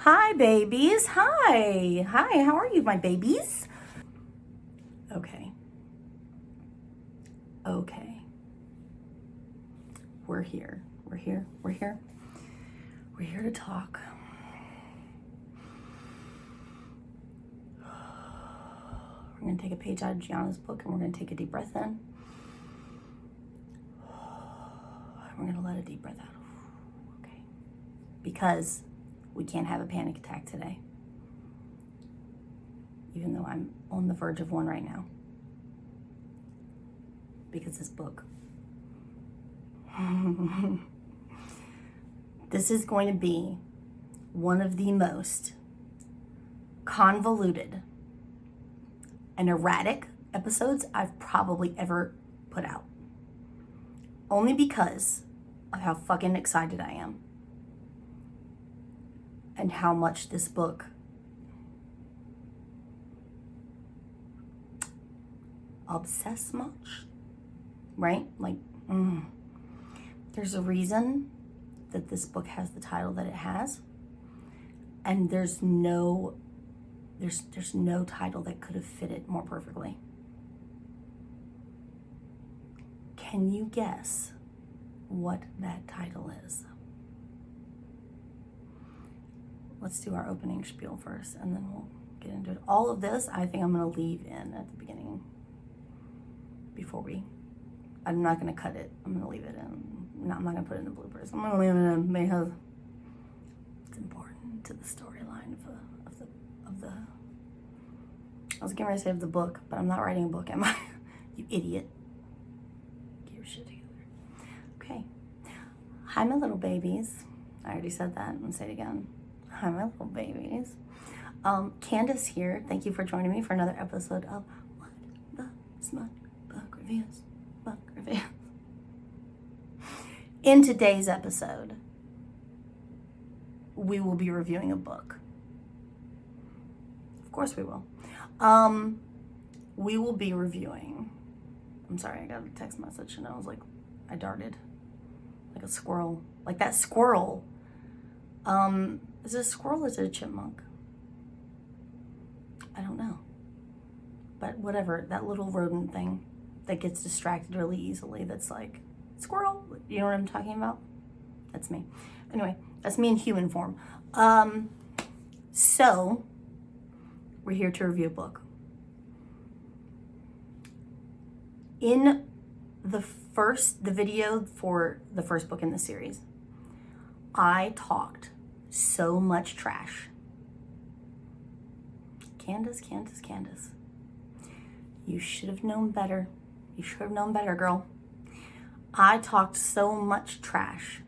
Hi, babies. Hi. Hi, how are you, my babies? Okay. Okay. We're here. We're here. We're here. We're here to talk. We're going to take a page out of Gianna's book and we're going to take a deep breath in. We're going to let a deep breath out. Okay. Because we can't have a panic attack today. Even though I'm on the verge of one right now. Because this book. This is going to be one of the most convoluted and erratic episodes I've probably ever put out. Only because of how fucking excited I am. And how much this book obsess much, right? Like, there's a reason that this book has the title that it has, and there's no title that could have fit it more perfectly. Can you guess what that title is? Let's do our opening spiel first, and then we'll get into it. All of this, I think I'm going to leave in at the beginning I'm not going to cut it. I'm going to leave it in. No, I'm not going to put it in the bloopers. I'm going to leave it in because it's important to the storyline of the. I was getting ready to say of the book, but I'm not writing a book, am I? You idiot. Get your shit together. Okay. Hi, my little babies. I already said that. I'm going to say it again. Hi, my little babies. Candace here. Thank you for joining me for another episode of What the Smut Book Reviews. Book Reviews. In today's episode, we will be reviewing a book. Of course we will. We will be reviewing. I'm sorry, I got a text message and I was like, I darted like a squirrel. Like that squirrel. Is it a squirrel or is it a chipmunk? I don't know. But whatever, that little rodent thing that gets distracted really easily, that's like, squirrel, you know what I'm talking about? That's me. Anyway, that's me in human form. So, we're here to review a book. In the video for the first book in the series, I talked so much trash. Candace. You should have known better. You should have known better, girl. I talked so much trash.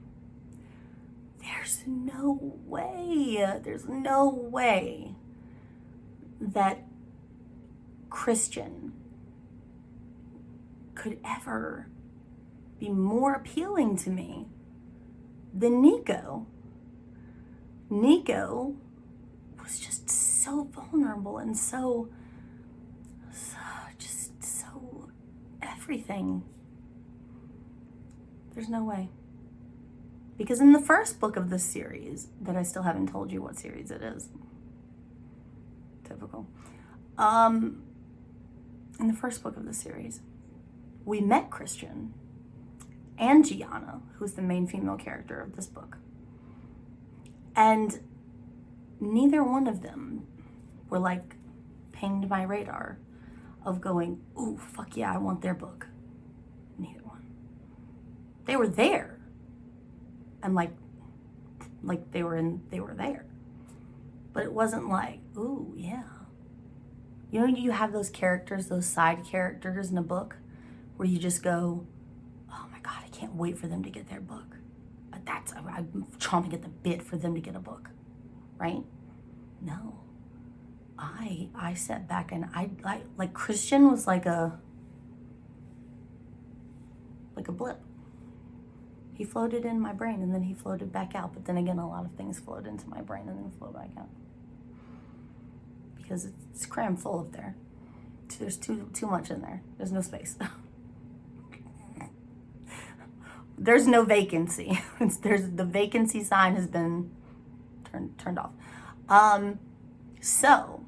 There's no way that Christian could ever be more appealing to me than Nico. Nico was just so vulnerable and so everything. There's no way. Because in the first book of this series, that I still haven't told you what series it is. Typical. In the first book of the series, we met Christian and Gianna, who's the main female character of this book. And neither one of them were like pinged my radar of going, ooh, fuck yeah, I want their book. Neither one. They were there. And like they were there. But it wasn't like, ooh, yeah. You know, you have those characters, those side characters in a book where you just go, oh my God, I can't wait for them to get their book. I'm chomping at the bit for them to get a book, right? No. I sat back and I like Christian was like a blip. He floated in my brain and then he floated back out. But then again, a lot of things float into my brain and then float back out. Because it's crammed full of there. There's too much in there. There's no space. There's no vacancy. The vacancy sign has been turned off. So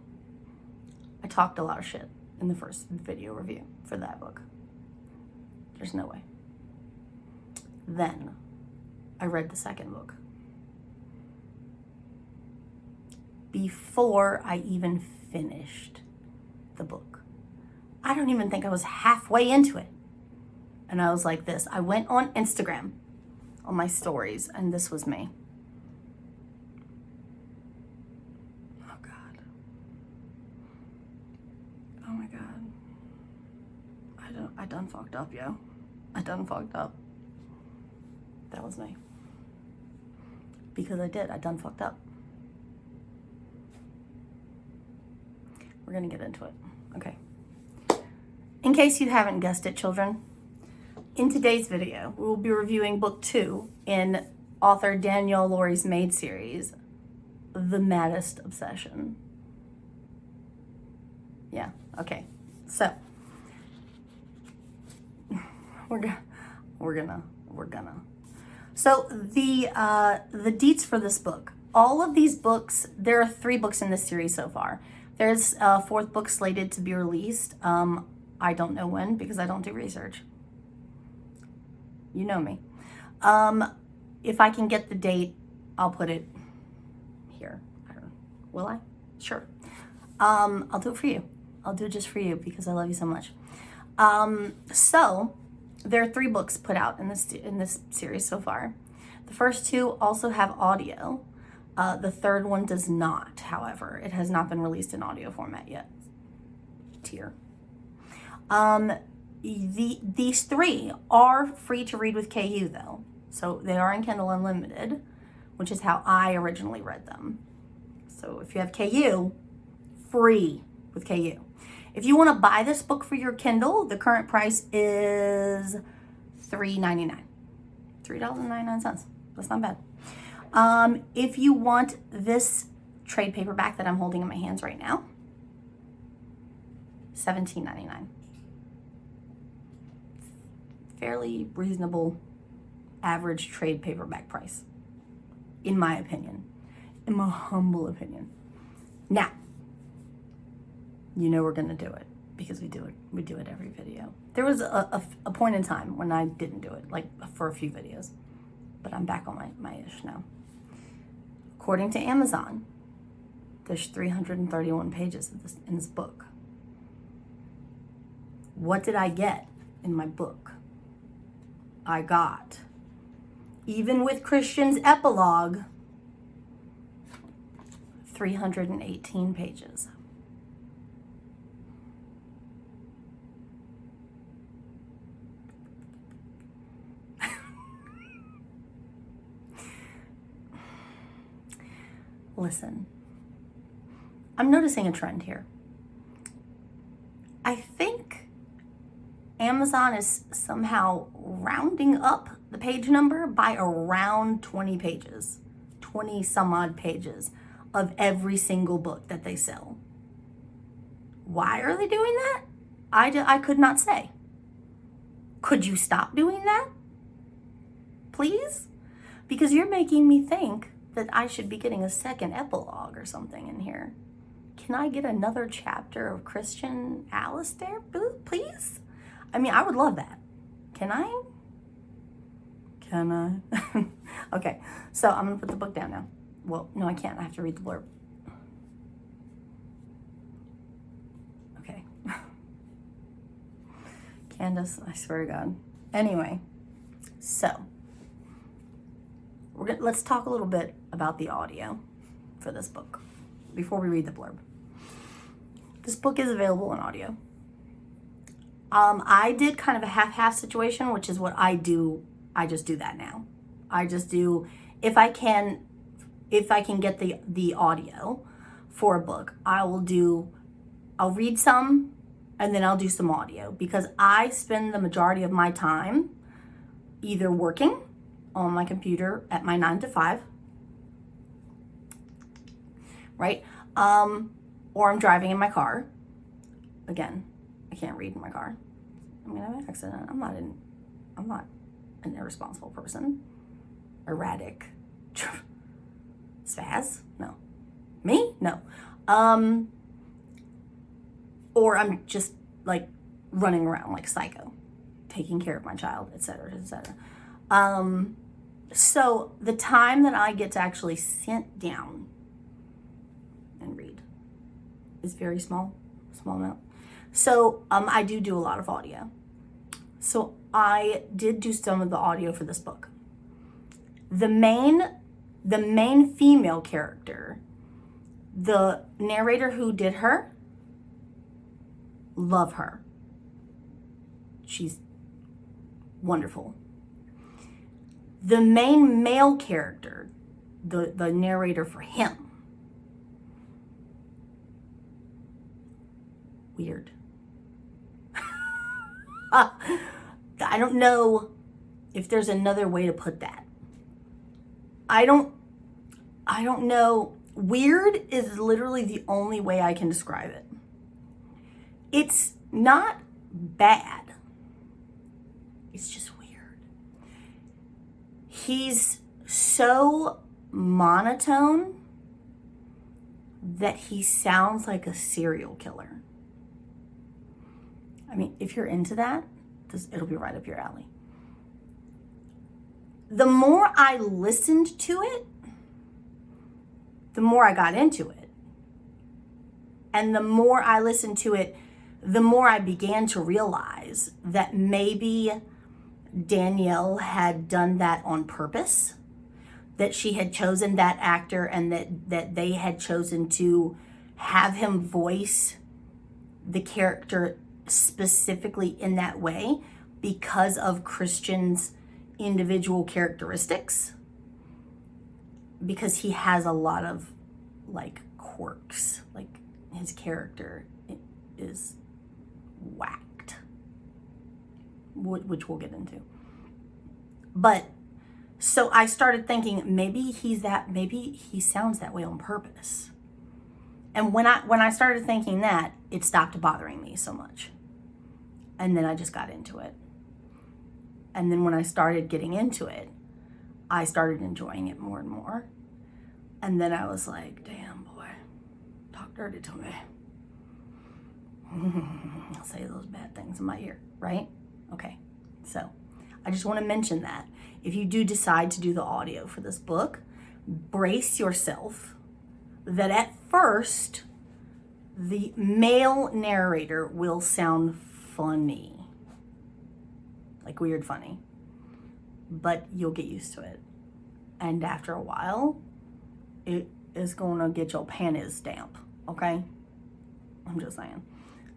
I talked a lot of shit in the first video review for that book. There's no way. Then I read the second book. Before I even finished the book. I don't even think I was halfway into it. And I was like this. I went on Instagram on my stories, and this was me. Oh God. Oh my God. I done fucked up, yo. I done fucked up. That was me. Because I done fucked up. We're gonna get into it. Okay. In case you haven't guessed it, children, in today's video, we will be reviewing book 2 in author Danielle Lori's Maid series, The Maddest Obsession. Yeah, okay. So, we're gonna. So the deets for this book. All of these books, there are 3 books in this series so far. There's a 4th book slated to be released. I don't know when because I don't do research. You know me. If I can get the date, I'll put it here. I don't know. Will I? Sure. I'll do it for you. I'll do it just for you because I love you so much. So there are 3 books put out in this series so far. The first 2 also have audio. The 3rd one does not, however. It has not been released in audio format yet. Tear. These 3 are free to read with KU though. So they are in Kindle Unlimited, which is how I originally read them. So if you have KU, free with KU. If you want to buy this book for your Kindle, the current price is $3.99. $3.99. That's not bad. If you want this trade paperback that I'm holding in my hands right now, $17.99. Fairly reasonable average trade paperback price, in my opinion, in my humble opinion. Now, you know we're gonna do it because we do it every video. There was a point in time when I didn't do it, like for a few videos, but I'm back on my ish now. According to Amazon, there's 331 pages in this book. What did I get in my book? I got, even with Christian's epilogue, 318 pages. Listen, I'm noticing a trend here. I think Amazon is somehow rounding up the page number by around 20 pages, 20 some odd pages of every single book that they sell. Why are they doing that? I could not say. Could you stop doing that? Please? Because you're making me think that I should be getting a second epilogue or something in here. Can I get another chapter of Christian Alistair, please? I mean, I would love that. Can I? Okay, so I'm gonna put the book down now. Well, no, I can't. I have to read the blurb. Okay. Candace, I swear to God. Anyway, so let's talk a little bit about the audio for this book before we read the blurb. This book is available in audio. I did kind of a half-half situation, which is what I do. I just do that now. I just do, if I can get the audio for a book, I'll read some and then I'll do some audio because I spend the majority of my time either working on my computer at my 9 to 5, right? Or I'm driving in my car. Again, I can't read in my car. I'm gonna have an accident. I'm not an irresponsible person. Erratic. Spaz? No. Me? No. Or I'm just like running around like a psycho, taking care of my child, etc., etc. So the time that I get to actually sit down and read is very small amount. So I do a lot of audio. So I did do some of the audio for this book. The main female character, the narrator who did her, love her. She's wonderful. The main male character, the narrator for him, weird. I don't know if there's another way to put that. I don't know. Weird is literally the only way I can describe it. It's not bad. It's just weird. He's so monotone that he sounds like a serial killer. I mean, if you're into that, it'll be right up your alley. The more I listened to it, the more I got into it. And the more I listened to it, the more I began to realize that maybe Danielle had done that on purpose, that she had chosen that actor and that they had chosen to have him voice the character specifically in that way because of Christian's individual characteristics, because he has a lot of like quirks, like his character is whacked, which we'll get into. But so I started thinking maybe he sounds that way on purpose. And when I started thinking that, it stopped bothering me so much. And then I just got into it. And then when I started getting into it, I started enjoying it more and more. And then I was like, damn, boy, talk dirty to me. I'll say those bad things in my ear, right? Okay, so I just want to mention that. If you do decide to do the audio for this book, brace yourself that at first, the male narrator will sound funny. Like weird funny. But you'll get used to it. And after a while, it is going to get your panties damp, okay? I'm just saying.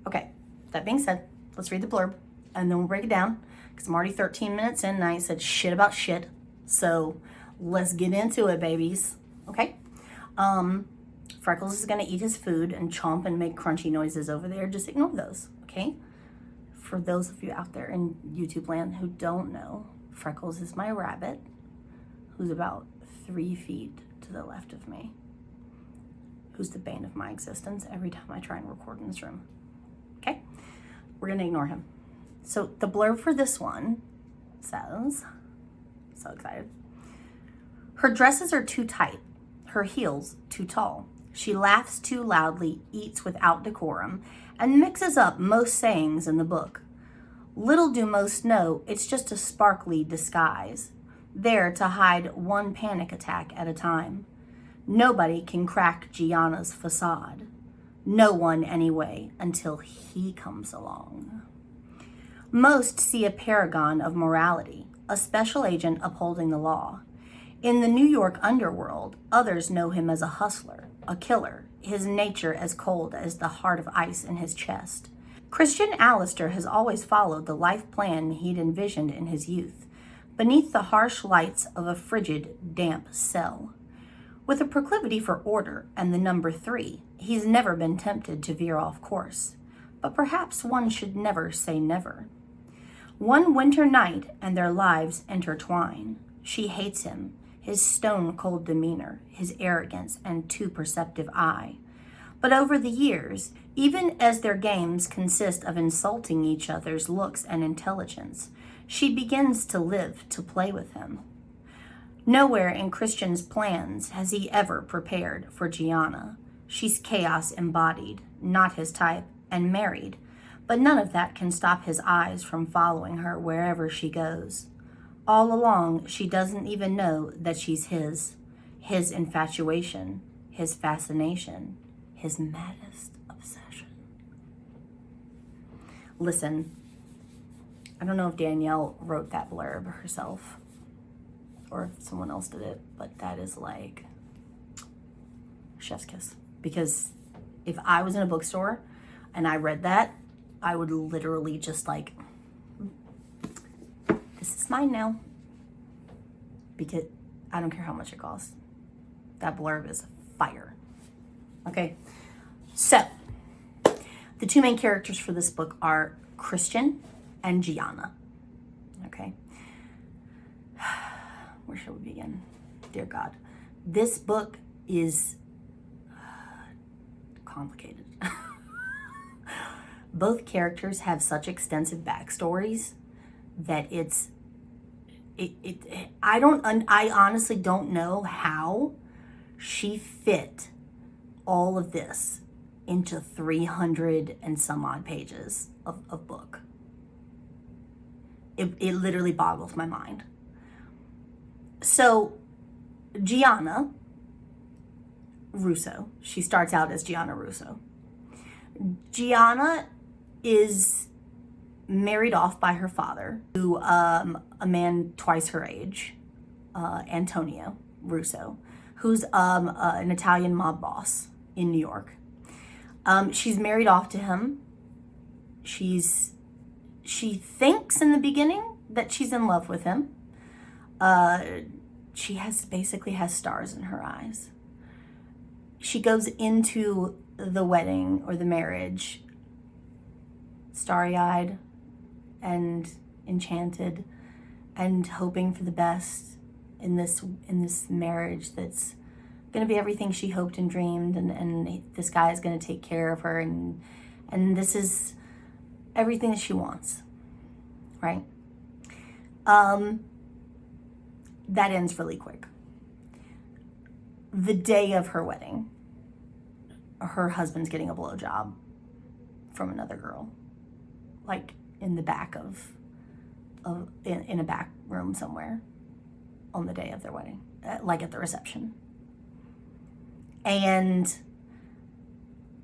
Okay, that being said, let's read the blurb and then we'll break it down because I'm already 13 minutes in and I ain't said shit about shit. So let's get into it, babies. Okay? Freckles is going to eat his food and chomp and make crunchy noises over there. Just ignore those, okay? For those of you out there in YouTube land who don't know, Freckles is my rabbit who's about 3 feet to the left of me, who's the bane of my existence every time I try and record in this room. Okay? We're going to ignore him. So the blurb for this one says, so excited. Her dresses are too tight, her heels too tall. She laughs too loudly, eats without decorum, and mixes up most sayings in the book. Little do most know it's just a sparkly disguise, there to hide one panic attack at a time. Nobody can crack Gianna's facade. No one, anyway, until he comes along. Most see a paragon of morality, a special agent upholding the law. In the New York underworld, others know him as a hustler, a killer, his nature as cold as the heart of ice in his chest. Christian Allister has always followed the life plan he'd envisioned in his youth, beneath the harsh lights of a frigid, damp cell. With a proclivity for order and the number 3, he's never been tempted to veer off course. But perhaps one should never say never. One winter night and their lives intertwine. She hates him, his stone-cold demeanor, his arrogance, and too perceptive eye. But over the years, even as their games consist of insulting each other's looks and intelligence, she begins to live to play with him. Nowhere in Christian's plans has he ever prepared for Gianna. She's chaos embodied, not his type, and married, but none of that can stop his eyes from following her wherever she goes. All along, she doesn't even know that she's his infatuation, his fascination, his maddest obsession. Listen, I don't know if Danielle wrote that blurb herself or if someone else did it, but that is like chef's kiss. Because if I was in a bookstore and I read that, I would literally just like, this is mine now. Because I don't care how much it costs. That blurb is fire. Okay, so the two main characters for this book are Christian and Gianna. Okay, where shall we begin? Dear God, this book is complicated. Both characters have such extensive backstories that I honestly don't know how she fit all of this into 300 and some odd pages of book. It literally boggles my mind. So Gianna Russo, she starts out as Gianna Russo. Gianna is married off by her father to a man twice her age, Antonio Russo, who's an Italian mob boss in New York. She's married off to him. She thinks in the beginning that she's in love with him. She basically has stars in her eyes. She goes into the wedding or the marriage starry-eyed and enchanted and hoping for the best in this marriage that's going to be everything she hoped and dreamed, and this guy is going to take care of her, and this is everything that she wants, right? That ends really quick. The day of her wedding, her husband's getting a blowjob from another girl, like in the back in a back room somewhere on the day of their wedding, like at the reception. And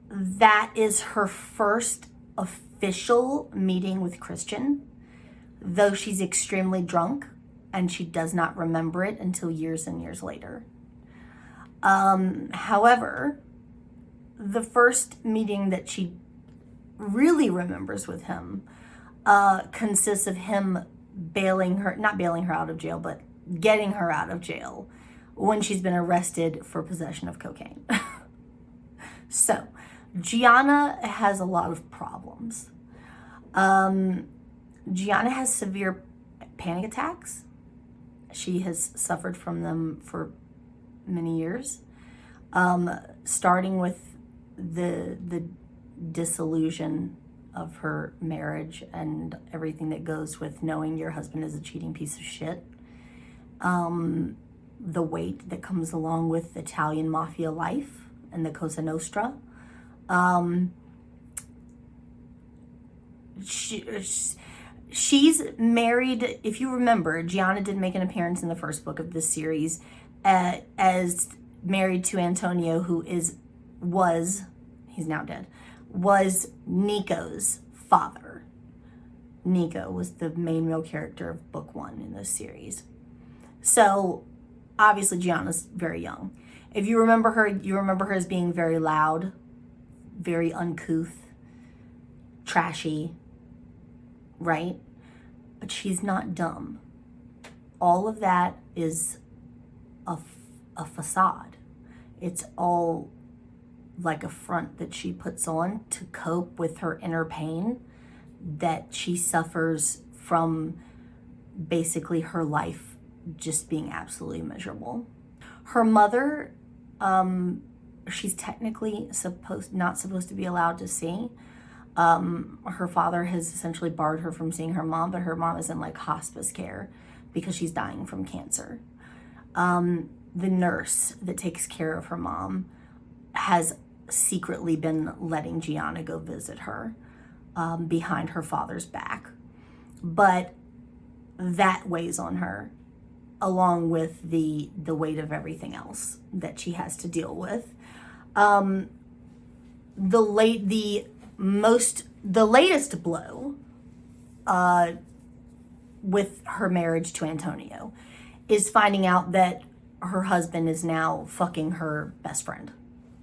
that is her first official meeting with Christian, though she's extremely drunk and she does not remember it until years and years later. However, the first meeting that she really remembers with him consists of him not bailing her out of jail, but getting her out of jail when she's been arrested for possession of cocaine. So, Gianna has a lot of problems. Gianna has severe panic attacks. She has suffered from them for many years, starting with the disillusion of her marriage and everything that goes with knowing your husband is a cheating piece of shit. The weight that comes along with Italian mafia life and the Cosa Nostra. She's married, if you remember, Gianna did make an appearance in the first book of this series as married to Antonio, who he's now dead, was Nico's father. Nico was the main male character of book 1 in this series. So, obviously, Gianna's very young. If you remember her, as being very loud, very uncouth, trashy, right? But she's not dumb. All of that is a facade. It's all like a front that she puts on to cope with her inner pain that she suffers from basically her life just being absolutely miserable. Her mother, she's technically not supposed to be allowed to see. Her father has essentially barred her from seeing her mom, but her mom is in like hospice care because she's dying from cancer. The nurse that takes care of her mom has secretly been letting Gianna go visit her behind her father's back. But that weighs on her, along with the weight of everything else that she has to deal with. The latest blow with her marriage to Antonio is finding out that her husband is now fucking her best friend,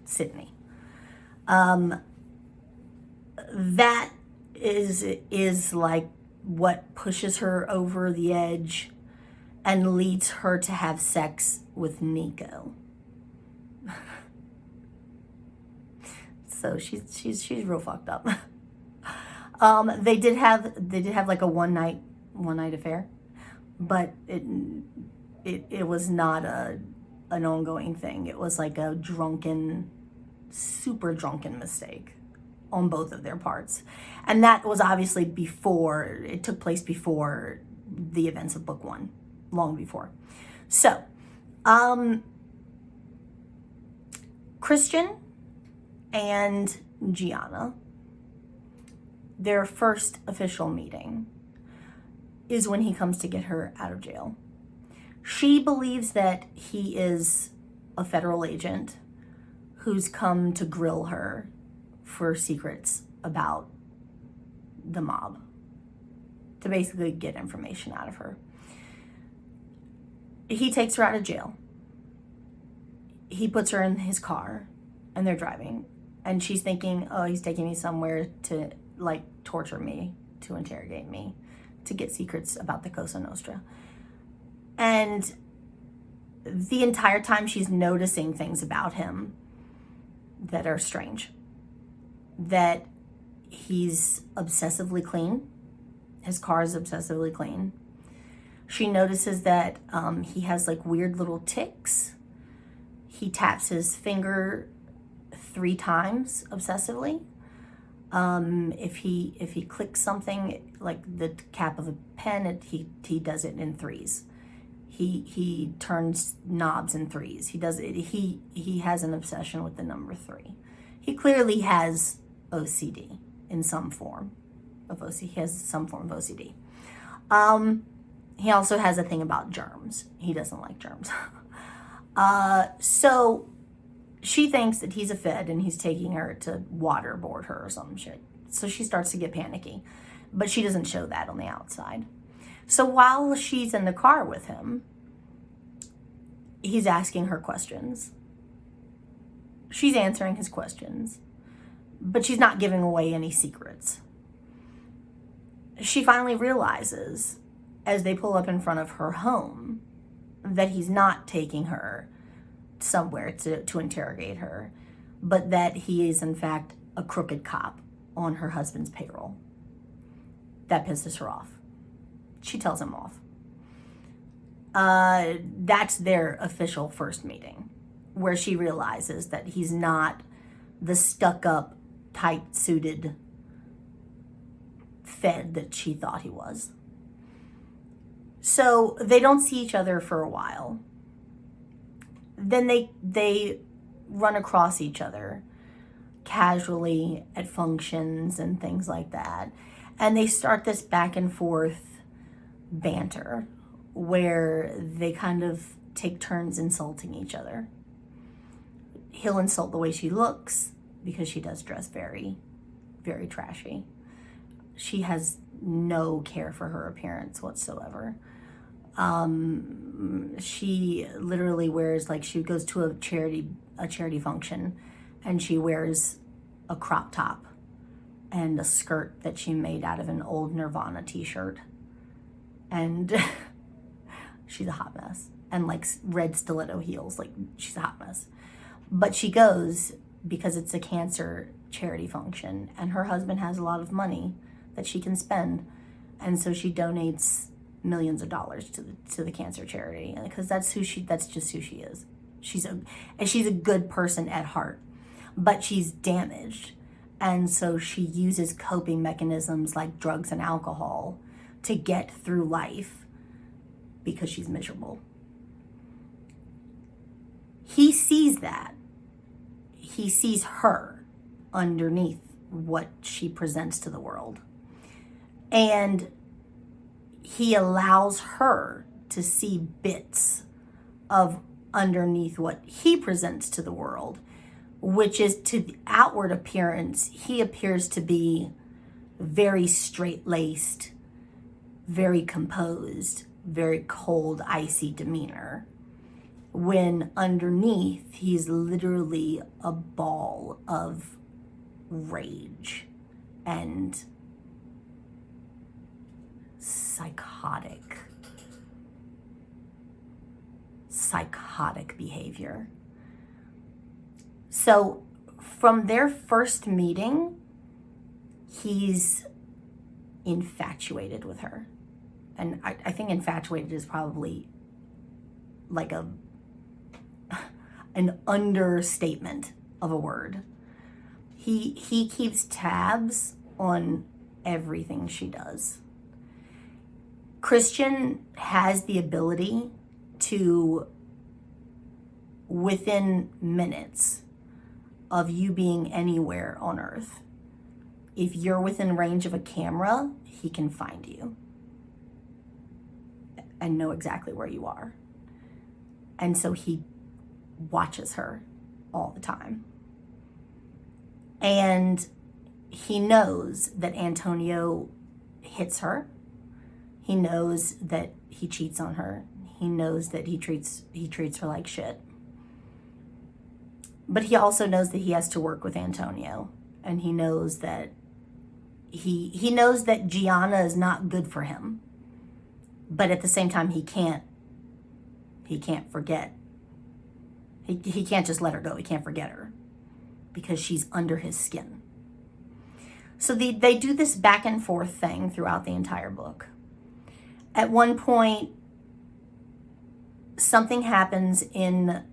Sydney. That is like what pushes her over the edge and leads her to have sex with Nico. So she's real fucked up. They did have like a one night affair, but it was not an ongoing thing. It was like a super drunken mistake on both of their parts. And that was obviously it took place before the events of book 1, long before. So, Christian and Gianna, their first official meeting is when he comes to get her out of jail. She believes that he is a federal agent who's come to grill her for secrets about the mob, to basically get information out of her. He takes her out of jail. He puts her in his car and they're driving. And she's thinking, oh, he's taking me somewhere to like torture me, to interrogate me, to get secrets about the Cosa Nostra. And the entire time she's noticing things about him that are strange. That he's obsessively clean. His car is obsessively clean. She notices that he has like weird little tics. He taps his finger 3 times obsessively. If he clicks something like the cap of a pen, he does it in 3s. He turns knobs in 3s. He does it. He has an obsession with the number 3. He clearly has OCD in some form of OCD. He has some form of OCD. He also has a thing about germs. He doesn't like germs. So she thinks that he's a fed and he's taking her to waterboard her or some shit. So she starts to get panicky, but she doesn't show that on the outside. So while she's in the car with him, he's asking her questions. She's answering his questions, but she's not giving away any secrets. She finally realizes, as they pull up in front of her home, that he's not taking her somewhere to interrogate her, but that he is in fact a crooked cop on her husband's payroll. That pisses her off. She tells him off. That's their official first meeting, where she realizes that he's not the stuck-up, tight-suited fed that she thought he was. So they don't see each other for a while. Then they run across each other casually at functions and things like that. And they start this back and forth banter where they kind of take turns insulting each other. He'll insult the way she looks because she does dress very, very trashy. She has no care for her appearance whatsoever. She literally wears, like, she goes to a charity function and she wears a crop top and a skirt that she made out of an old Nirvana t-shirt. And she's a hot mess. And like red stiletto heels, like she's a hot mess. But she goes because it's a cancer charity function and her husband has a lot of money that she can spend. And so she donates millions of dollars to the cancer charity, because that's just who she is. She's a good person at heart, but she's damaged. And so she uses coping mechanisms like drugs and alcohol to get through life because she's miserable. he sees that. He sees her underneath what she presents to the world. And he allows her to see bits of underneath what he presents to the world, which is, to the outward appearance, he appears to be very straight-laced, very composed, very cold, icy demeanor, when underneath he's literally a ball of rage and psychotic behavior. So from their first meeting, he's infatuated with her. And I think infatuated is probably like an understatement of a word. He keeps tabs on everything she does. Christian has the ability to, within minutes of you being anywhere on Earth, if you're within range of a camera, he can find you and know exactly where you are. And so he watches her all the time. And he knows that Antonio hits her. He knows that he cheats on her. He knows that he treats her like shit. But he also knows that he has to work with Antonio. And he knows that he knows that Gianna is not good for him. But at the same time, he can't forget. He can't just let her go. He can't forget her because she's under his skin. So they do this back and forth thing throughout the entire book. At one point, something happens in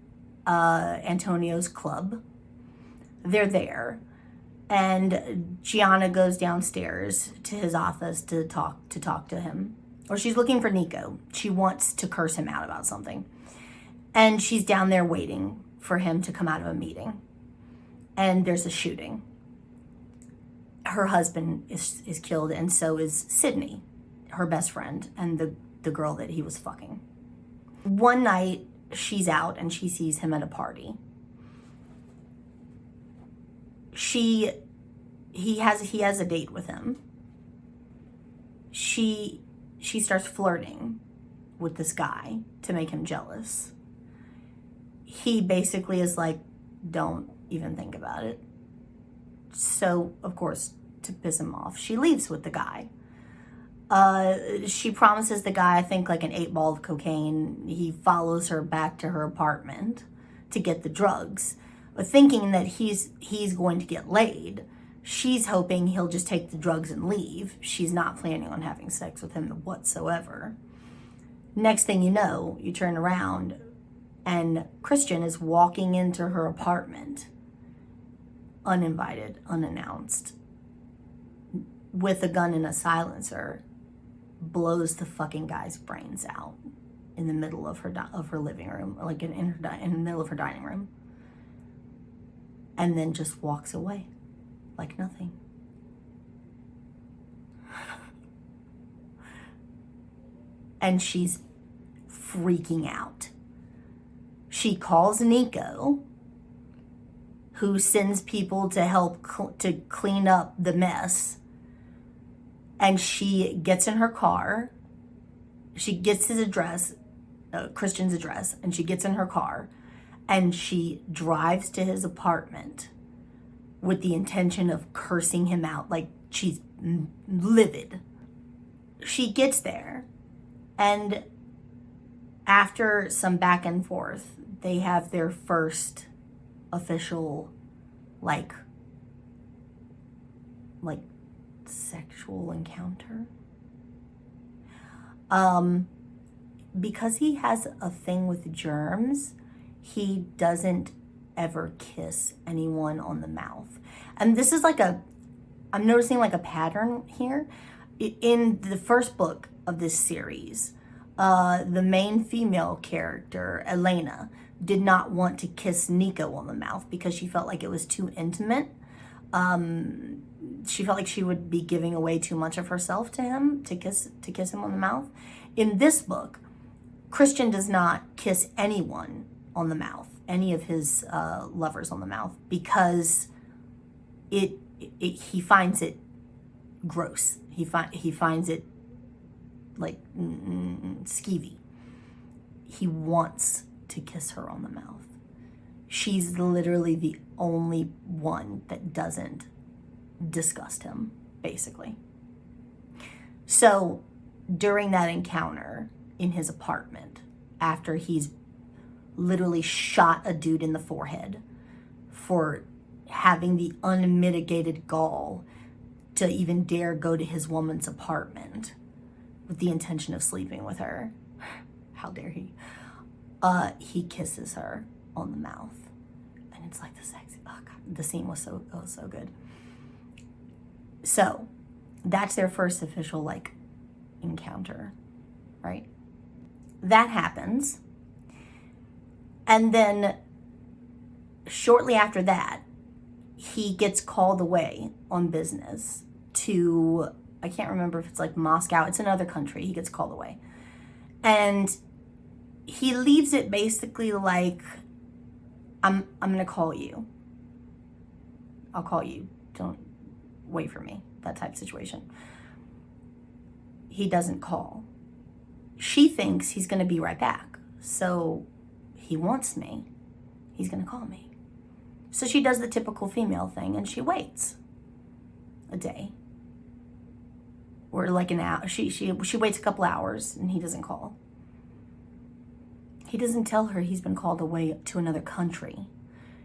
Antonio's club. They're there, and Gianna goes downstairs to his office to talk to him. Or she's looking for Nico. She wants to curse him out about something. And she's down there waiting for him to come out of a meeting. And there's a shooting. Her husband is killed, and so is Sydney, her best friend, and the girl that he was fucking. One night, she's out and she sees him at a party. He has a date with him. She starts flirting with this guy to make him jealous. He basically is like, don't even think about it. So, of course, to piss him off, she leaves with the guy. She promises the guy, I think, like an 8-ball of cocaine. He follows her back to her apartment to get the drugs, thinking that he's going to get laid. She's hoping he'll just take the drugs and leave. She's not planning on having sex with him whatsoever. Next thing you know, you turn around and Christian is walking into her apartment, uninvited, unannounced, with a gun and a silencer, blows the fucking guy's brains out in the middle of her living room, like in the middle of her dining room, and then just walks away like nothing. And she's freaking out. She calls Nico, who sends people to help to clean up the mess. And she gets in her car. She gets his address, Christian's address, and she gets in her car. And she drives to his apartment with the intention of cursing him out. Like, she's livid. She gets there, and after some back and forth, they have their first official, like sexual encounter. Because he has a thing with germs, he doesn't ever kiss anyone on the mouth. And this is I'm noticing like a pattern here. In the first book of this series, the main female character, Elena, did not want to kiss Nico on the mouth because she felt like it was too intimate. She felt like she would be giving away too much of herself to him to kiss him on the mouth. In this book, Christian does not kiss anyone on the mouth, any of his lovers on the mouth, because he finds it gross. He finds it like skeevy. He wants to kiss her on the mouth. She's literally the only one that doesn't disgust him, basically. So during that encounter in his apartment, after he's literally shot a dude in the forehead for having the unmitigated gall to even dare go to his woman's apartment with the intention of sleeping with her, how dare he? He kisses her on the mouth, and it's like the sexy. Oh God, the scene was so good. So that's their first official like encounter, right? That happens, and then shortly after that, he gets called away on business to, I can't remember if it's like Moscow. It's another country. He gets called away, and he leaves it basically like, I'm gonna call you. I'll call you. Don't wait for me. That type of situation. He doesn't call. She thinks he's gonna be right back. So he wants me. He's gonna call me. So she does the typical female thing and she waits a day. Or like an hour. She waits a couple hours and he doesn't call. He doesn't tell her he's been called away to another country.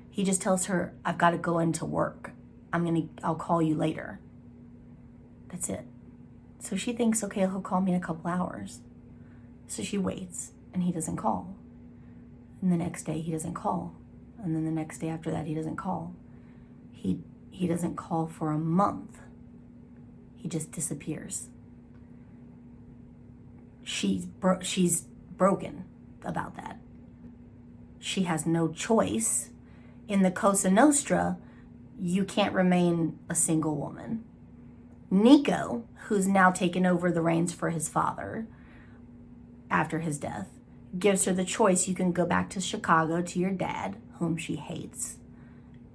He just tells her, I've got to go into work. I'll call you later. That's it. So she thinks, okay, he'll call me in a couple hours. So she waits and he doesn't call. And the next day he doesn't call. And then the next day after that he doesn't call. He doesn't call for a month. He just disappears. She's broken about that. She has no choice. In the Cosa Nostra, you can't remain a single woman. Nico, who's now taken over the reins for his father after his death, gives her the choice. You can go back to Chicago to your dad, whom she hates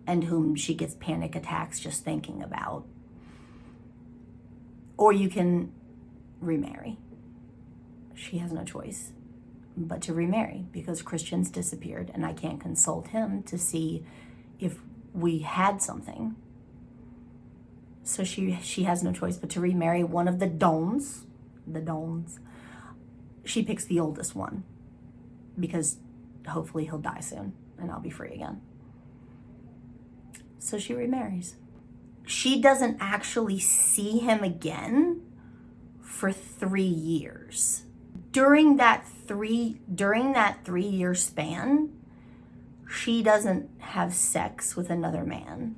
and whom she gets panic attacks just thinking about, or you can remarry. She has no choice but to remarry because Christian's disappeared and I can't consult him to see if we had something. So she has no choice but to remarry one of the Dons. She picks the oldest one because hopefully he'll die soon and I'll be free again. So she remarries. She doesn't actually see him again for 3 years. During that 3-year span, she doesn't have sex with another man.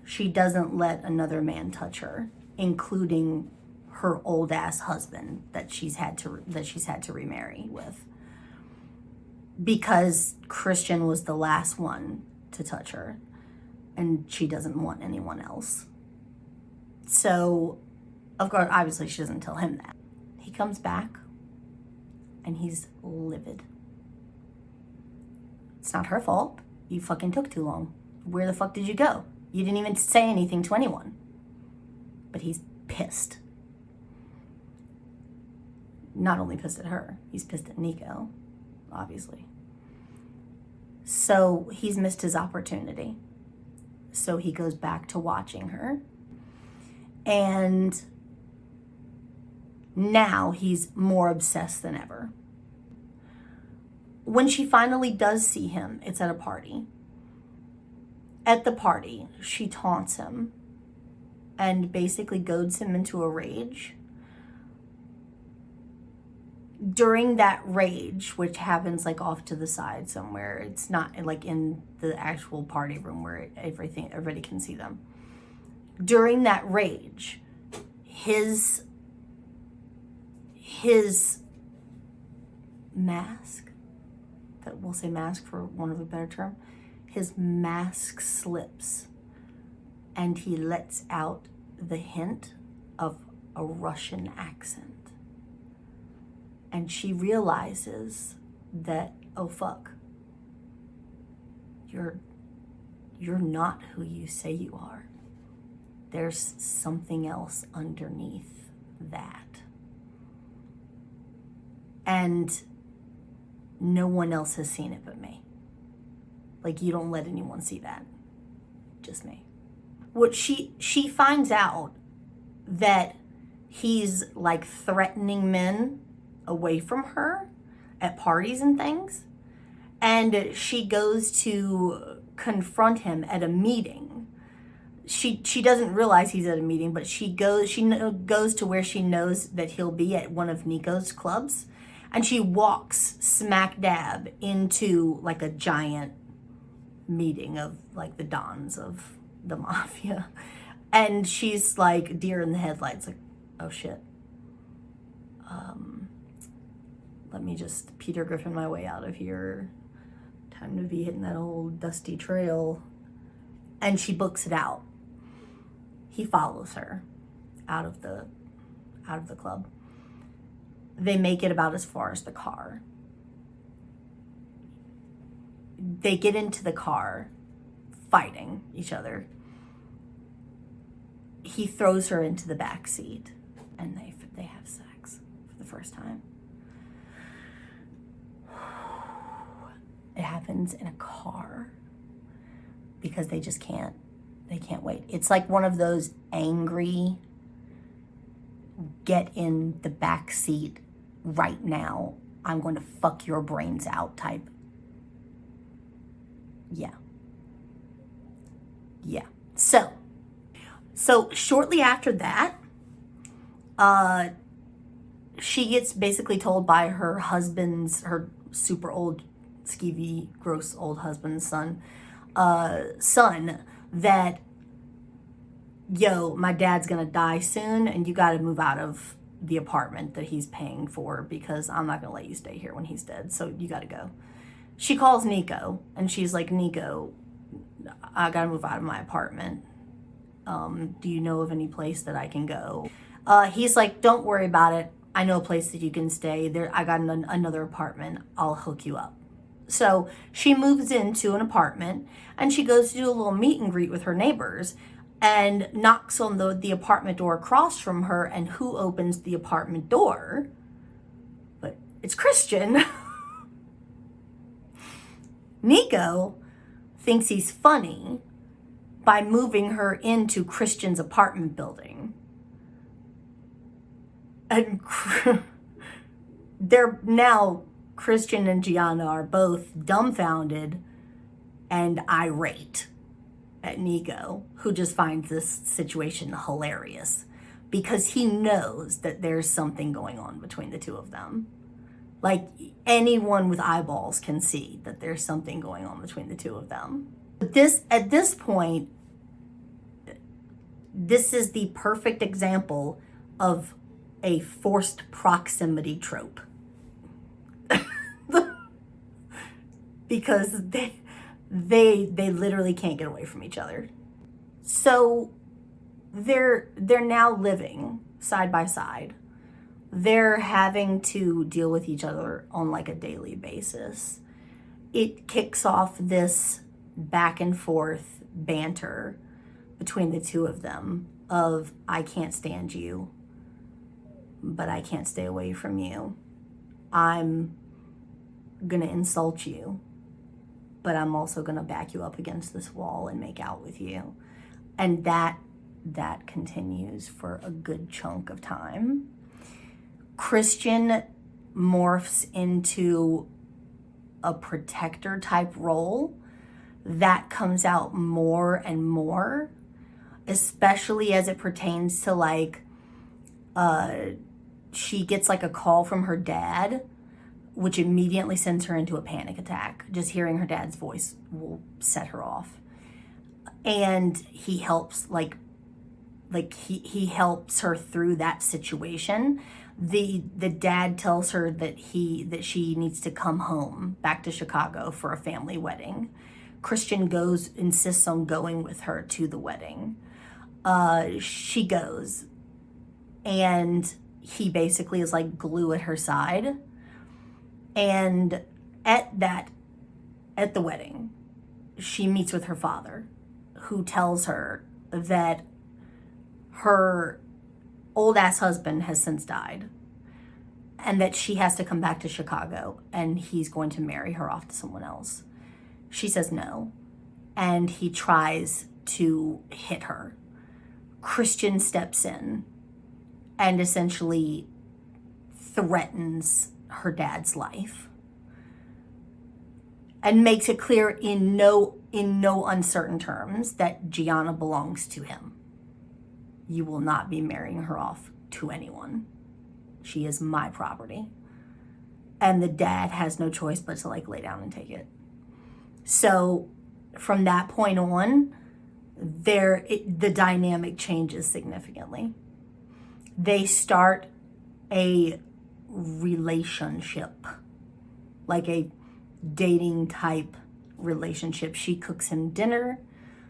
She doesn't let another man touch her, including her old ass husband that she's had to remarry with, because Christian was the last one to touch her, and she doesn't want anyone else. So, of course, obviously, she doesn't tell him that. He comes back, and he's livid. It's not her fault. You fucking took too long. Where the fuck did you go? You didn't even say anything to anyone. But he's pissed. Not only pissed at her, he's pissed at Nico, obviously. So he's missed his opportunity. So he goes back to watching her. And now he's more obsessed than ever. When she finally does see him, it's at a party. At the party, she taunts him and basically goads him into a rage. During that rage, which happens like off to the side somewhere, it's not like in the actual party room where everybody can see them. During that rage, his mask, we'll say mask for want of a better term, his mask slips and he lets out the hint of a Russian accent. And she realizes that, oh fuck, you're not who you say you are. There's something else underneath that. And no one else has seen it but me. Like, you don't let anyone see that. Just me. What she finds out that he's like threatening men away from her at parties and things. And she goes to confront him at a meeting. She doesn't realize he's at a meeting, but she goes to where she knows that he'll be at one of Nico's clubs. And she walks smack dab into like a giant meeting of like the dons of the mafia. And she's like deer in the headlights, like, oh shit. Let me just Peter Griffin my way out of here. Time to be hitting that old dusty trail. And she books it out. He follows her out of the club. They make it about as far as the car. They get into the car, fighting each other. He throws her into the back seat, and they have sex for the first time. It happens in a car because they just can't wait. It's like one of those angry, get in the back seat right now, I'm going to fuck your brains out type. Yeah. So shortly after that, she gets basically told by her super old, skeevy, gross old husband's son, that, yo, my dad's gonna die soon and you gotta move out of the apartment that he's paying for because I'm not gonna let you stay here when he's dead, so you gotta go. She calls Nico and she's like, Nico, I gotta move out of my apartment. Do you know of any place that I can go? He's like, don't worry about it. I know a place that you can stay. I got another apartment. I'll hook you up. So she moves into an apartment and she goes to do a little meet and greet with her neighbors and knocks on the apartment door across from her. And who opens the apartment door? But it's Christian. Nico thinks he's funny by moving her into Christian's apartment building. And they're now, Christian and Gianna are both dumbfounded and irate at Nico, who just finds this situation hilarious because he knows that there's something going on between the two of them. Like, anyone with eyeballs can see that there's something going on between the two of them. At this point, this is the perfect example of a forced proximity trope. Because they literally can't get away from each other. So they're now living side by side. They're having to deal with each other on like a daily basis. It kicks off this back and forth banter between the two of them of, I can't stand you, but I can't stay away from you. I'm gonna insult you, but I'm also gonna back you up against this wall and make out with you. And that continues for a good chunk of time. Christian morphs into a protector type role that comes out more and more, especially as it pertains to like, she gets like a call from her dad, which immediately sends her into a panic attack. Just hearing her dad's voice will set her off. And he helps he helps her through that situation The dad tells her that she needs to come home back to Chicago for a family wedding. Christian insists on going with her to the wedding. She goes, and he basically is like glue at her side. And at the wedding, she meets with her father, who tells her that her old ass husband has since died and that she has to come back to Chicago and he's going to marry her off to someone else. She says no, and he tries to hit her. Christian steps in and essentially threatens her dad's life and makes it clear in no uncertain terms that Gianna belongs to him. You will not be marrying her off to anyone. She is my property. And the dad has no choice but to like lay down and take it. So from that point on, the dynamic changes significantly. They start a relationship, like a dating type relationship. She cooks him dinner,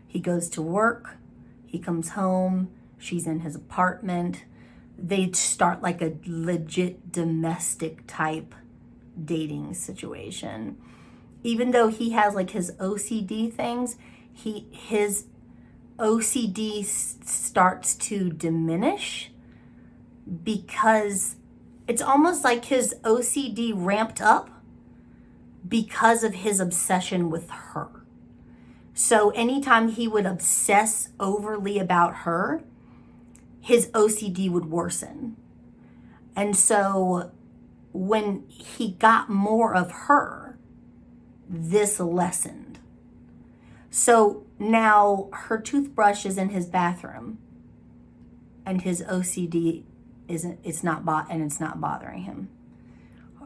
he goes to work, he comes home, she's in his apartment. They start like a legit domestic type dating situation. Even though he has like his OCD things, his OCD starts to diminish because it's almost like his OCD ramped up because of his obsession with her. So anytime he would obsess overly about her, his OCD would worsen. And so when he got more of her, this lessened. So now her toothbrush is in his bathroom and his OCD it's not bothering him.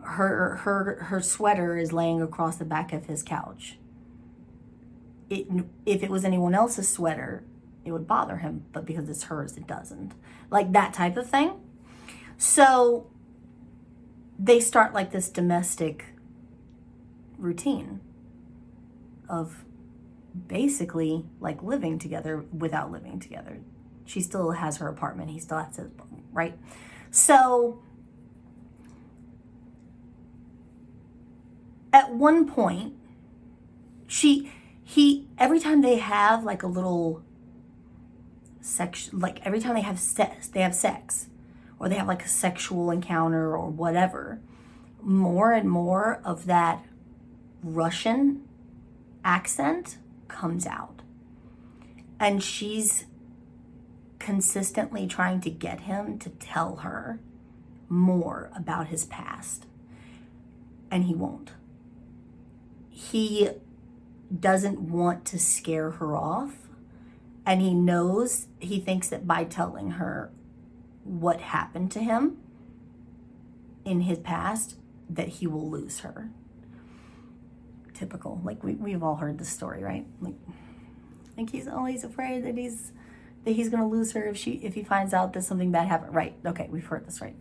Her sweater is laying across the back of his couch. If it was anyone else's sweater, it would bother him, but because it's hers, it doesn't. Like that type of thing. So they start like this domestic routine of basically like living together without living together. She still has her apartment. He still has his apartment, right? So at one point, every time they have like a little sex, like every time they have sex, or they have like a sexual encounter or whatever, more and more of that Russian accent comes out. And she's consistently trying to get him to tell her more about his past. And he won't. He doesn't want to scare her off. And he thinks that by telling her what happened to him in his past, that he will lose her. Typical. Like we've all heard this story, right? Like he's always afraid that he's gonna lose her if he finds out that something bad happened. Right. Okay, we've heard this, right?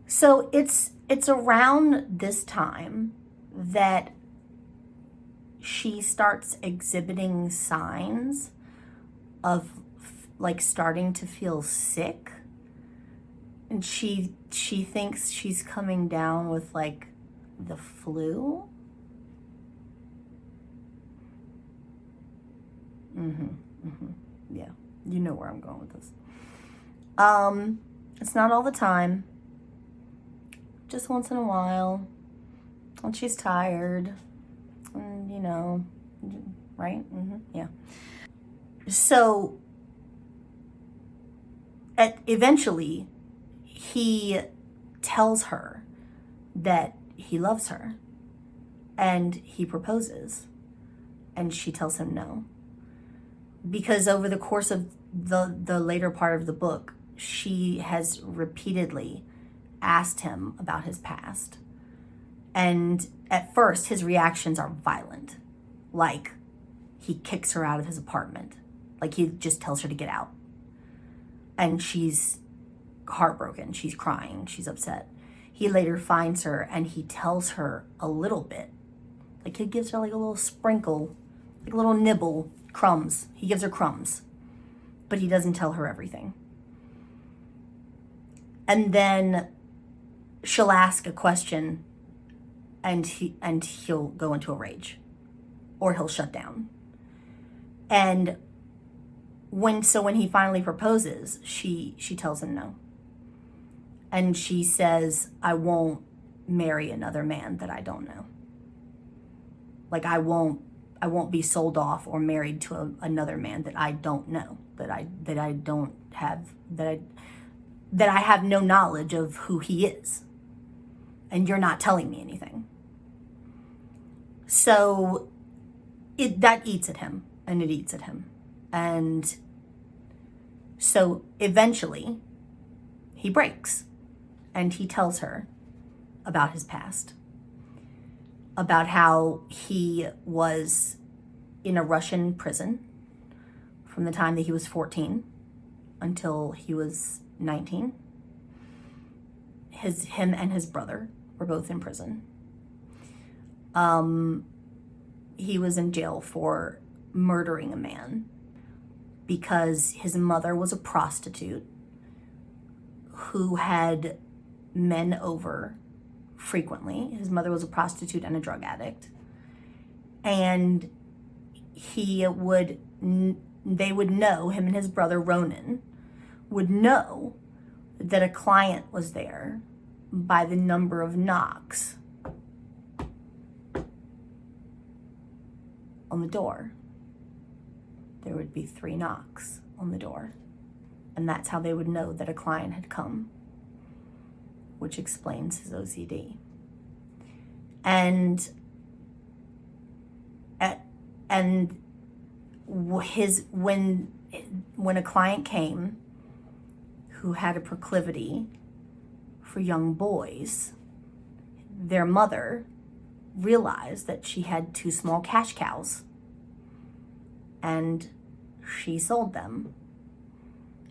So it's around this time that she starts exhibiting signs of like starting to feel sick, and she thinks she's coming down with like the flu. Yeah, you know where I'm going with this. It's not all the time, just once in a while, and she's tired, and right? Yeah. So eventually he tells her that he loves her, and he proposes, and she tells him no. Because over the course of the later part of the book, she has repeatedly asked him about his past. And at first, his reactions are violent. Like, he kicks her out of his apartment. Like, he just tells her to get out. And she's heartbroken. She's crying. She's upset. He later finds her and he tells her a little bit. Like he gives her like a little sprinkle, like a little nibble, crumbs. He gives her crumbs, but he doesn't tell her everything. And then she'll ask a question and he'll go into a rage, or he'll shut down. And when he finally proposes, she tells him no. And she says, I won't marry another man that I don't know. Like I won't be sold off or married to another man that I don't know, that I have no knowledge of who he is. And you're not telling me anything. So that eats at him, and it eats at him. And so eventually he breaks and he tells her about his past, about how he was in a Russian prison from the time that he was 14 until he was 19. Him and his brother were both in prison. He was in jail for murdering a man because his mother was a prostitute who had men over frequently. His mother was a prostitute and a drug addict. And they would know, him and his brother Ronan would know that a client was there by the number of knocks on the door. There would be 3 knocks on the door. And that's how they would know that a client had come, which explains his OCD. And when a client came who had a proclivity for young boys, their mother realized that she had 2 small cash cows, and she sold them,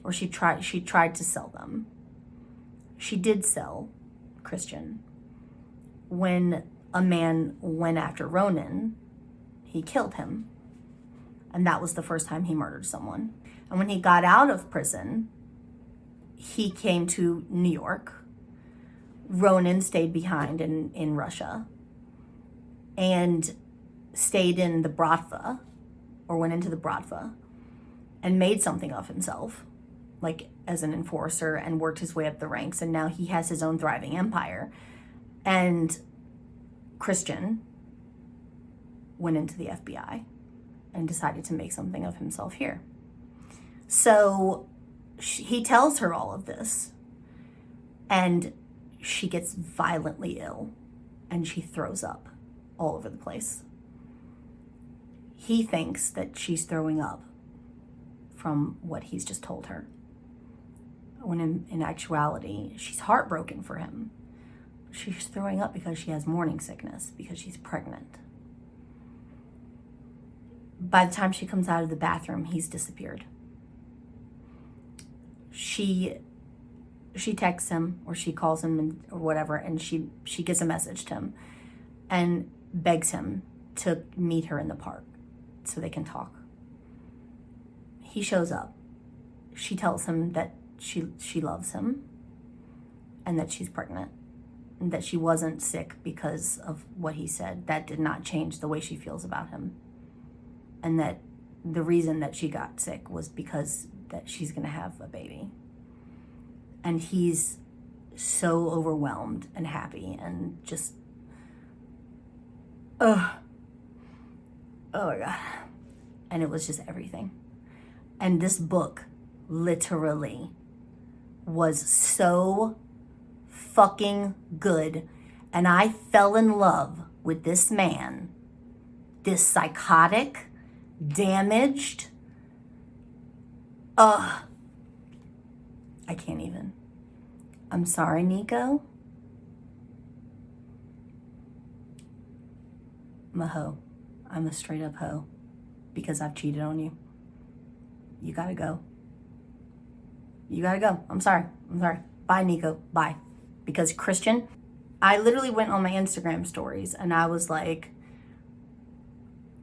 or she tried to sell them. She did sell Christian. When a man went after Ronan, he killed him, and that was the first time he murdered someone. And when he got out of prison, he came to New York. Ronan stayed behind in Russia and stayed in the Bratva, or went into the Bratva, and made something of himself, like as an enforcer, and worked his way up the ranks, and now he has his own thriving empire. And Christian went into the FBI and decided to make something of himself here. So he tells her all of this, and she gets violently ill, and she throws up all over the place. He thinks that she's throwing up from what he's just told her, when in actuality, she's heartbroken for him. She's throwing up because she has morning sickness, because she's pregnant. By the time she comes out of the bathroom, he's disappeared. She texts him, or she calls him, or whatever, and she gets a message to him and begs him to meet her in the park so they can talk. He shows up. She tells him that she loves him and that she's pregnant, and that she wasn't sick because of what he said. That did not change the way she feels about him, and that the reason that she got sick was because that she's gonna have a baby. And he's so overwhelmed and happy and just, oh my God. And it was just everything. And this book literally was so fucking good. And I fell in love with this man, this psychotic, damaged, I can't even. I'm sorry, Nico. I'm a hoe. I'm a straight up hoe because I've cheated on you. You gotta go. You gotta go. I'm sorry. Bye, Nico. Bye. Because Christian, I literally went on my Instagram stories and I was like,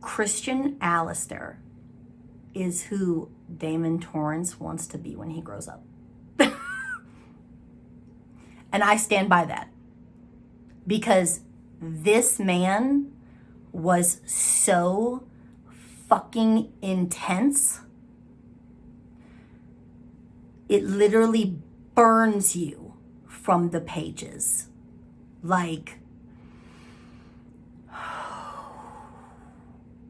Christian Alistair is who Damon Torrance wants to be when he grows up. And I stand by that. Because this man was so fucking intense. It literally burns you from the pages. Like,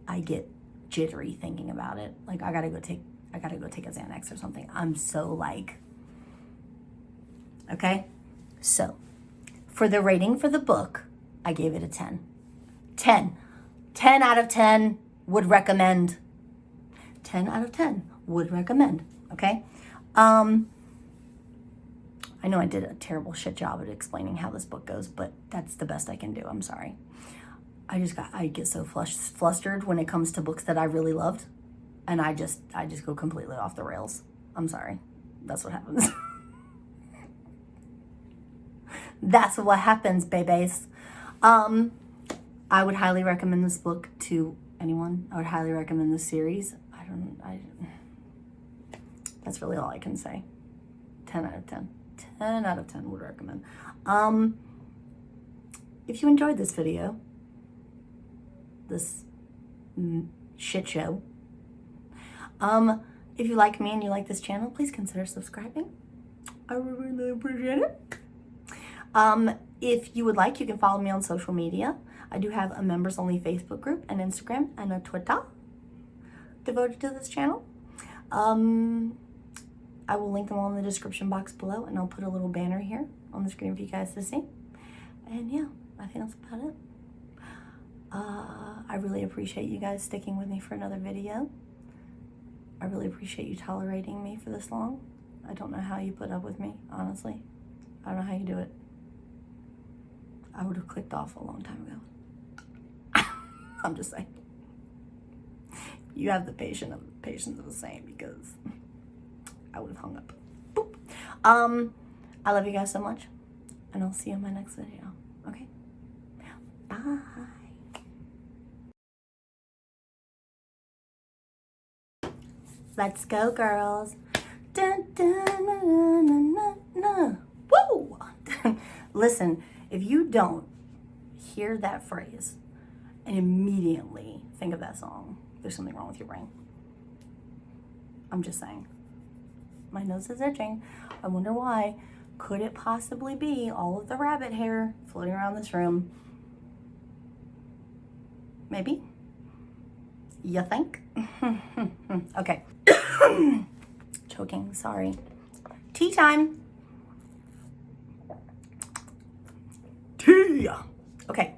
I get jittery thinking about it. Like, I gotta go take a Xanax or something. I'm so like, okay? So, for the rating for the book, I gave it a 10. 10 out of 10 would recommend. 10 out of 10 would recommend, okay? I know I did a terrible shit job at explaining how this book goes, but that's the best I can do. I'm sorry. I get so flustered when it comes to books that I really loved, and I just go completely off the rails. I'm sorry. That's what happens. That's what happens, babies. I would highly recommend this book to anyone. I would highly recommend this series. That's really all I can say. 10 out of 10. 10 out of 10 would recommend. If you enjoyed this video, this shit show, if you like me and you like this channel, please consider subscribing. I would really appreciate it. If you would like, you can follow me on social media. I do have a members only Facebook group and Instagram and a Twitter devoted to this channel. I will link them all in the description box below, and I'll put a little banner here on the screen for you guys to see. And yeah, I think that's about it. I really appreciate you guys sticking with me for another video. I really appreciate you tolerating me for this long. I don't know how you put up with me, honestly. I don't know how you do it. I would have clicked off a long time ago. I'm just saying. You have the patience of a saint, because I would have hung up. Boop. I love you guys so much, and I'll see you in my next video. Okay? Bye. Let's go, girls. Dun, dun, na, na, na, na. Woo! Listen, if you don't hear that phrase and immediately think of that song, there's something wrong with your brain. I'm just saying. My nose is itching. I wonder why. Could it possibly be all of the rabbit hair floating around this room? Maybe? You think? Okay. Choking, sorry. Tea time. Tea. Okay.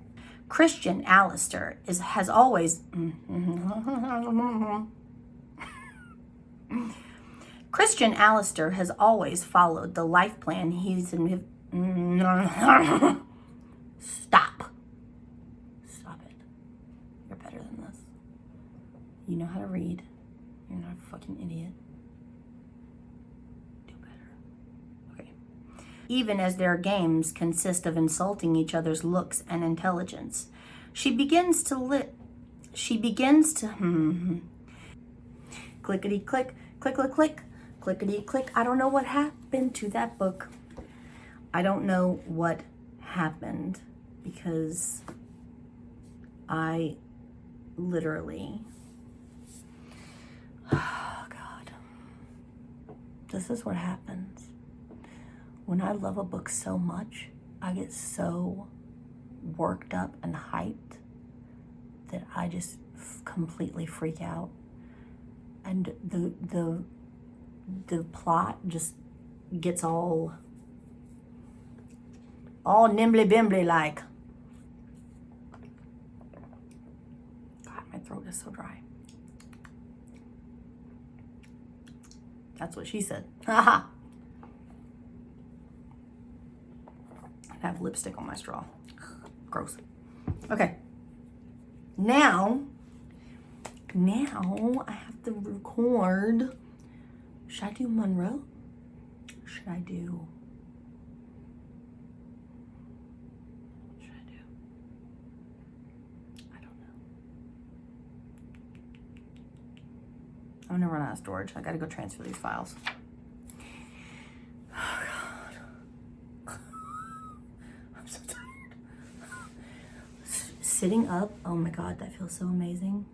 Christian Alistair has always Christian Alistair has always followed the life plan he's in. Stop it. You're better than this. You know how to read. You're not a fucking idiot. Do better. Okay. Even as their games consist of insulting each other's looks and intelligence, she begins to clickety click, click click click, clickety click. I don't know what happened to that book. I don't know what happened, because I literally, oh God, this is what happens when I love a book so much. I get so worked up and hyped that I just completely freak out, and the plot just gets all nimbly bimbly like. God, my throat is so dry. That's what she said. Haha. I have lipstick on my straw. Gross. Okay. Now I have to record. Should I do Monroe? should I do? What should I do? I don't know. I'm gonna run out of storage. I gotta go transfer these files. Oh God. I'm so tired. Sitting up, oh my God, that feels so amazing.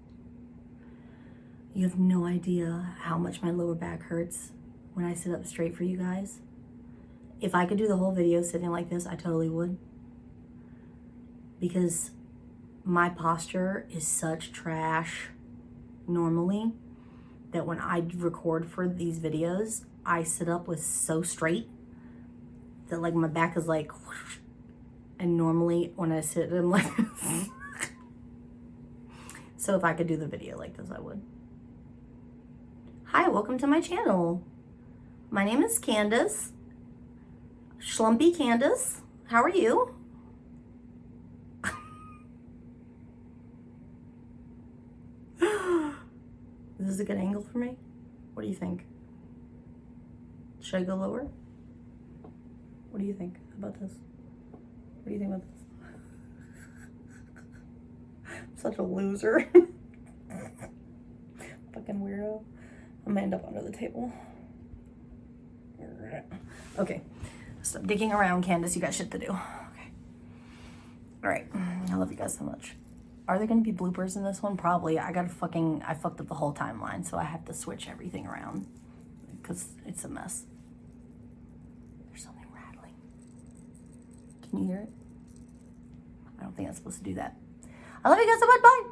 You have no idea how much my lower back hurts when I sit up straight for you guys. If I could do the whole video sitting like this, I totally would. Because my posture is such trash normally that when I record for these videos, I sit up with so straight that like my back is like whoosh. And normally when I sit, I'm like this. So if I could do the video like this, I would. Hi, welcome to my channel. My name is Candace. Schlumpy Candace. How are you? Is this a good angle for me? What do you think? Should I go lower? What do you think about this? What do you think about this? I'm such a loser. Fucking weirdo. I'm gonna end up under the table. Okay. Stop digging around, Candace. You got shit to do. Okay. All right. I love you guys so much. Are there going to be bloopers in this one? Probably. I fucked up the whole timeline, so I have to switch everything around because it's a mess. There's something rattling. Can you hear it? I don't think I'm supposed to do that. I love you guys so much. Bye.